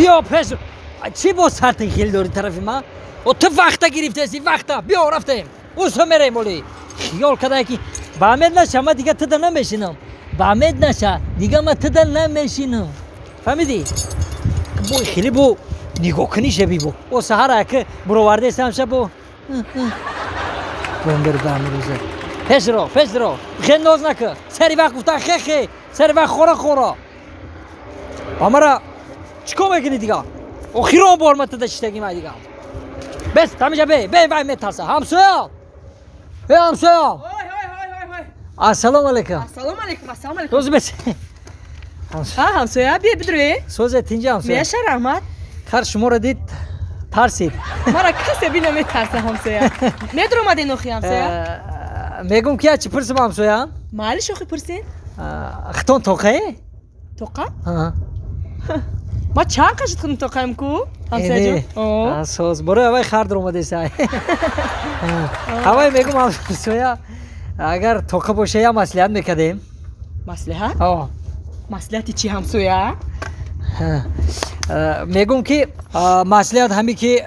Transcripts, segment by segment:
بیا پس چی با سرت خیلی داری طرف ما و تو وقتا گرفتی وقتا بیا رفتیم اوسو میریم ولی خیال کردی که با امید نشه ما دیگه تدا نمیشینم با امید نشه دیگه ما تدا نمیشینم فهمیدی بو خیلی بو نگاه کنی شبی بو و سهر که برآورده سمشه بو بندر دامروزه پس رو خیلی ناز نکن سری وقت گفتن خیلی سری وقت خورا امرا چیکار میکنی دیگه آخرین بار ما تدا شتگی ما دیگه بس تمیشه بی میترسه همسویا السلام علیکم روز بس همسایه بیا بدروی سوزه تینجا همسویا میشه رحمت خر شما را دید ترسید ما را کسی بی نمیترسه همسایه ندرو اومدی نوخی همسایه میگم که چی پرسم همسویا مالی شوخی پرسین ختون توقعه توقع ما چند قشت خودم توقعیم کو همسایه جون سوز برو اوای خر در اومده سای اوای میگم همسویا اگر توقع باشه یا مصلحت میکردیم مصلحت مصلحتی چی همسایه میگم که مصلحت همی که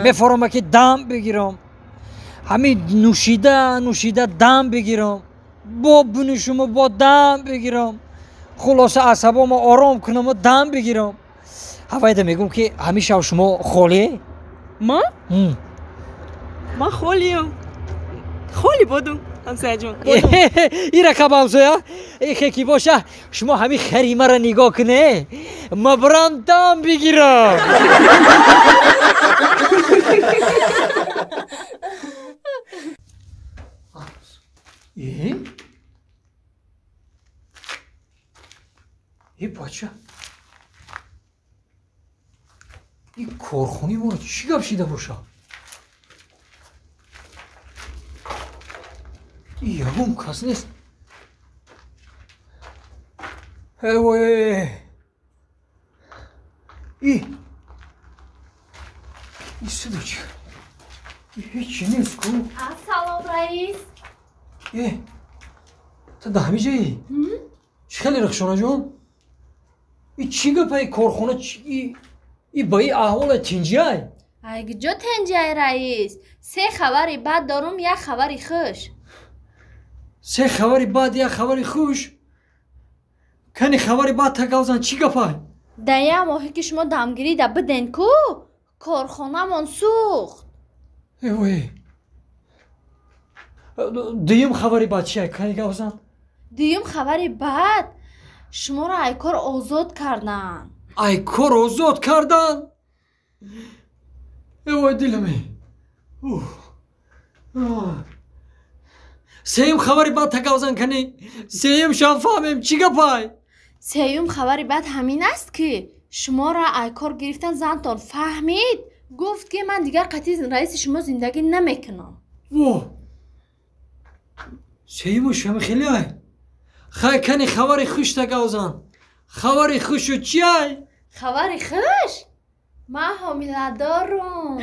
میفرمه که دم بگیرم همی نوشیده دم بگیرم با بنشم و با دم بگیرم خلاصه عصبام آرام کنم و دم بگیرم هوایده میگم که همیشه شما خالیه ما خالیم خالی بودم همسایه جون این رکب همسایه ای خیکی باشه شما همین خریمه را نگاه کنه ما برم دم بگیرم ای بچه این کارخونی ما رو چی گپ شیده باشه یگون کس نیست ای صدا چی هیچی نیست کو السلام رئیس تا ده همی جایی چی خیلی رخشانه جان ای چی گپ ای کارخونه ای با ای احوال تینجی های اگه جو تنجی رئیس 3 خبری بعد دارم یک خبری خوش 3 خبری بعد یک خبری خوش کنی خبری بعد تکاوزن چی گپ های در یه ماهی که شما دمگیری در بدن کو کارخانه من سوخت دویم خبری بعد چیه کنی گوزن دویم خبری بعد شما را ای کار آزاد کردن ای کار آزاد کردن وای دلمی سیم خبری بعد تکاوزن کنی سیم شان فهمیم چی گپای سیوم خبری بعد همین است که شما را ای کار گرفتن زنتان فهمید گفت که من دیگر قطعی رئیس شما زندگی نمیکنم سیموش هم خیلی های خواهی کنی خبری خوش تکاوزن خبری خوش و چی های خبری خوش من حامله دارم